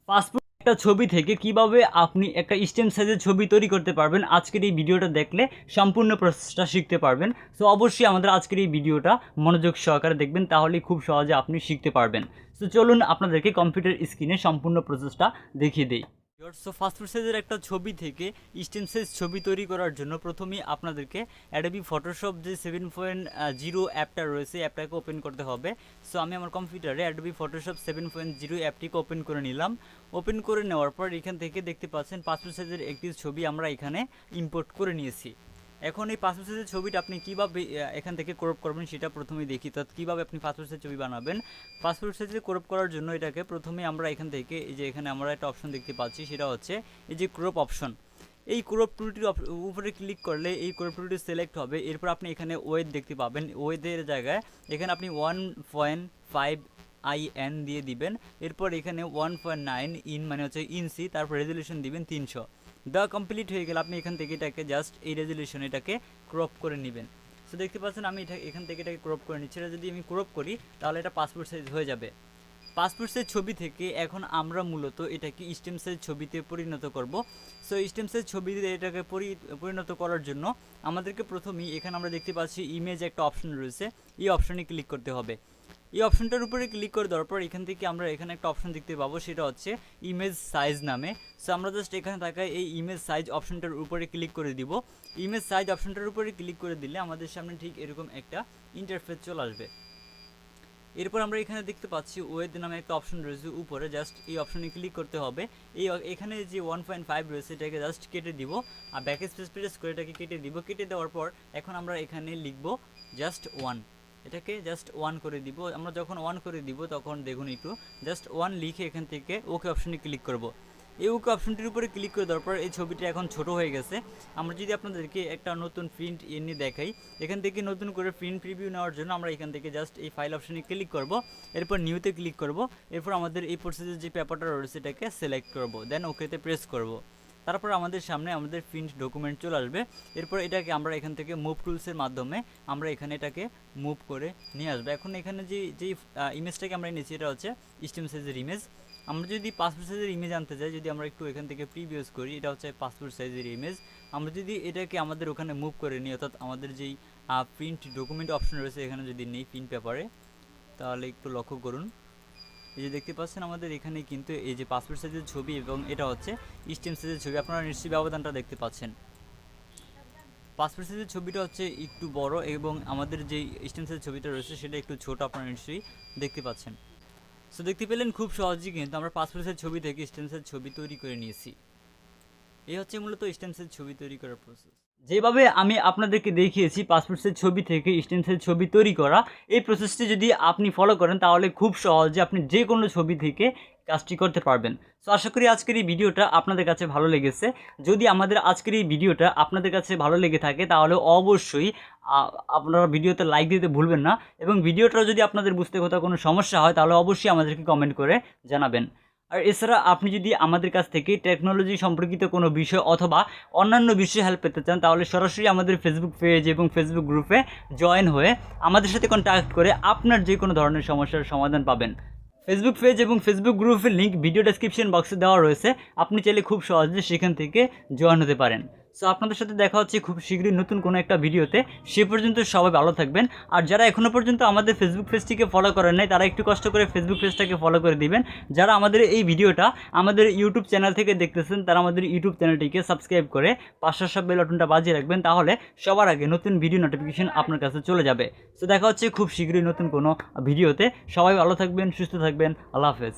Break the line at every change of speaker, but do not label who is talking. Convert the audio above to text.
Passport একটা ছবি থেকে কিভাবে আপনি একটা স্টেম সাইজের ছবি তৈরি করতে পারবেন আজকের এই ভিডিওটা দেখলে সম্পূর্ণ প্রসেসটা শিখতে পারবেন। সো অবশ্যই আমাদের আজকের এই ভিডিওটা মনোযোগ সহকারে দেখবেন, তাহলেই খুব সহজে আপনি শিখতে পারবেন। সো চলুন আপনাদেরকে কম্পিউটার স্ক্রিনে সম্পূর্ণ প্রসেসটা দেখিয়ে দিই। সো পাসপোর্ট সাইজের একটা ছবি থেকে স্টেম সাইজ ছবি তৈরি করার জন্য প্রথমেই আপনাদেরকে অ্যাডোবি ফটোশপ যে 7.0 অ্যাপটা রয়েছে অ্যাপটাকে ওপেন করতে হবে। সো আমি আমার কম্পিউটারে অ্যাডোবি ফটোশপ 7.0 অ্যাপটিকে ওপেন করে নিলাম। ওপেন করে নেওয়ার পর এখান থেকে দেখতে পাচ্ছেন পাসপোর্ট সাইজের একটি ছবি আমরা এখানে ইম্পোর্ট করে নিয়েছি। এখন এই পাসপোর্ট সাইজের ছবিটা আপনি কীভাবে এখান থেকে ক্রপ করবেন সেটা প্রথমেই দেখি। তো কীভাবে আপনি পাসপোর্ট সাইজের ছবি বানাবেন, পাসপোর্ট সাইজে ক্রপ করার জন্য এটাকে প্রথমে আমরা এখান থেকে এই যে এখানে আমরা একটা অপশন দেখতে পাচ্ছি, সেটা হচ্ছে এই যে ক্রপ অপশন। এই ক্রপ টুলটির উপরে ক্লিক করলে এই ক্রপ টুলটি সিলেক্ট হবে। এরপর আপনি এখানে ওয়েট দেখতে পাবেন, ওয়েটের জায়গায় এখানে আপনি 1.5 IN দিয়ে দিবেন। এরপর এখানে 1.9 ইন মানে হচ্ছে ইঞ্চি, তারপর রেজলিউশন দিবেন 300। দেওয়া কমপ্লিট হয়ে গেলে আপনি এখান থেকে এটাকে জাস্ট এই রেজলিউশন এটাকে ক্রপ করে নেবেন। সো দেখতে পাচ্ছেন আমি এখান থেকে এটাকে ক্রপ করে নিচ্ছি। এটা যদি আমি ক্রপ করি তাহলে এটা পাসপোর্ট সাইজ হয়ে যাবে। পাসপোর্ট সাইজ ছবি থেকে এখন আমরা মূলত এটাকে স্টেম সাইজ ছবিতে পরিণত করব। সো স্টেম সাইজ ছবিতে এটাকে পরিণত করার জন্য আমাদেরকে প্রথমেই এখানে আমরা দেখতে পাচ্ছি ইমেজ একটা অপশন রয়েছে, এই অপশনে ক্লিক করতে হবে। এই অপশনটার উপরে ক্লিক করে দেওয়ার পর এখান থেকে আমরা এখানে একটা অপশন দেখতে পাবো, সেটা হচ্ছে ইমেজ সাইজ নামে। সো আমরা জাস্ট এখানে থাকায় এই ইমেজ সাইজ অপশনটার উপরে ক্লিক করে দিব। ইমেজ সাইজ অপশনটার উপরে ক্লিক করে দিলে আমাদের সামনে ঠিক এরকম একটা ইন্টারফেস চলে আসবে। এরপর আমরা এখানে দেখতে পাচ্ছি ওয়েট নামে একটা অপশন রয়েছে উপরে, জাস্ট এই অপশনে ক্লিক করতে হবে। এখানে যে 1.5 রয়েছে এটাকে জাস্ট কেটে দিব, আর ব্যাক স্পেস প্রেস করে এটাকে কেটে দিব। কেটে দেওয়ার পর এখন আমরা এখানে লিখব জাস্ট 1, এটাকে জাস্ট 1 করে দিব। আমরা যখন 1 করে দিব তখন দেখুন একটু জাস্ট 1 লিখে এখান থেকে ওকে অপশনে ক্লিক করব। এই ওকে অপশনটির উপরে ক্লিক করে দেওয়ার পর এই ছবিটা এখন ছোট হয়ে গেছে। আমরা যদি আপনাদেরকে একটা নতুন প্রিন্ট এনে দেখাই, এখান থেকে নতুন করে প্রিন্ট প্রিভিউ নেওয়ার জন্য আমরা এখান থেকে জাস্ট এই ফাইল অপশনে ক্লিক করব। এরপর নিউতে ক্লিক করব। এরপর আমাদের এই প্রসেসের যে পেপারটা রয়েছে এটাকে সিলেক্ট করব, দেন ওকেতে প্রেস করব। তারপর আমাদের সামনে আমাদের প্রিন্ট ডকুমেন্ট চলে আসবে। এরপর এটাকে আমরা এখান থেকে মুভ টুলসের মাধ্যমে আমরা এখানে এটাকে মুভ করে নিয়ে আসবো। এখন এখানে যেই ইমেজটাকে আমরা নিয়েছি এটা হচ্ছে স্টেম সাইজের ইমেজ। আমরা যদি পাসপোর্ট সাইজের ইমেজ আনতে চাই, যদি আমরা একটু এখান থেকে প্রিভিউস করি, এটা হচ্ছে পাসপোর্ট সাইজের ইমেজ। আমরা যদি এটাকে আমাদের ওখানে মুভ করে নিই, অর্থাৎ আমাদের যেই প্রিন্ট ডকুমেন্ট অপশন রয়েছে এখানে যদি নেই প্রিন্ট পেপারে, তাহলে একটু লক্ষ্য করুন। এই যে দেখতে পাচ্ছেন আমাদের এখানে কিন্তু এই যে পাসপোর্ট সাইজের ছবি এবং এটা হচ্ছে স্টেম সাইজের ছবি, আপনারা নিশ্চয়ই ব্যবধানটা দেখতে পাচ্ছেন। পাসপোর্ট সাইজের ছবিটা হচ্ছে একটু বড় এবং আমাদের যেই স্টেম সাইজের ছবিটা রয়েছে সেটা একটু ছোট, আপনারা নিশ্চয়ই দেখতে পাচ্ছেন। সো দেখতে পেলেন খুব সহজেই কিন্তু আমরা পাসপোর্ট সাইজ ছবি থেকে স্টেম সাইজ ছবি তৈরি করে নিয়েছি। এই হচ্ছে মূলত স্টেম সাইজ ছবি তৈরি করার প্রসেস। যেভাবে আমি আপনাদেরকে দেখিয়েছি পাসপোর্ট সাইজ ছবি থেকে স্টেম সাইজ ছবি তৈরি করা, এই প্রসেসটি যদি আপনি ফলো করেন তাহলে খুব সহজে আপনি যে কোনো ছবি থেকে কাজটি করতে পারবেন। সো আশা করি আজকের এই ভিডিওটা আপনাদের কাছে ভালো লেগেছে। যদি আমাদের আজকের এই ভিডিওটা আপনাদের কাছে ভালো লেগে থাকে তাহলে অবশ্যই আপনারা ভিডিওতে লাইক দিতে ভুলবেন না, এবং ভিডিওটা যদি আপনাদের বুঝতে কোথাও কোনো সমস্যা হয় তাহলে অবশ্যই আমাদেরকে কমেন্ট করে জানাবেন। আর এছাড়া আপনি যদি আমাদের কাছ থেকে টেকনোলজি সম্পর্কিত কোনো বিষয় অথবা অন্যান্য বিষয়ে হেল্প পেতে চান তাহলে সরাসরি আমাদের ফেসবুক পেজ এবং ফেসবুক গ্রুপে জয়েন হয়ে আমাদের সাথে কন্ট্যাক্ট করে আপনার যে কোনো ধরনের সমস্যার সমাধান পাবেন। ফেসবুক পেজ এবং ফেসবুক গ্রুপের লিঙ্ক ভিডিও ডেসক্রিপশন বক্সে দেওয়া রয়েছে, আপনি চাইলে খুব সহজে সেখান থেকে জয়েন হতে পারেন। সো আপনাদের সাথে দেখা হচ্ছে খুব শীঘ্রই নতুন কোনো একটা ভিডিওতে। সে পর্যন্ত সবাই ভালো থাকবেন। আর যারা এখনও পর্যন্ত আমাদের ফেসবুক পেজটিকে ফলো করেন নাই তারা একটু কষ্ট করে ফেসবুক পেজটাকে ফলো করে দিবেন। যারা আমাদের এই ভিডিওটা আমাদের ইউটিউব চ্যানেল থেকে দেখতেছেন তারা আমাদের ইউটিউব চ্যানেলটিকে সাবস্ক্রাইব করে পাশের সব বেল বাটনটা বাজিয়ে রাখবেন, তাহলে সবার আগে নতুন ভিডিও নোটিফিকেশন আপনার কাছে চলে যাবে। সো দেখা হচ্ছে খুব শীঘ্রই নতুন কোনো ভিডিওতে। সবাই ভালো থাকবেন, সুস্থ থাকবেন। আল্লাহ হাফেজ।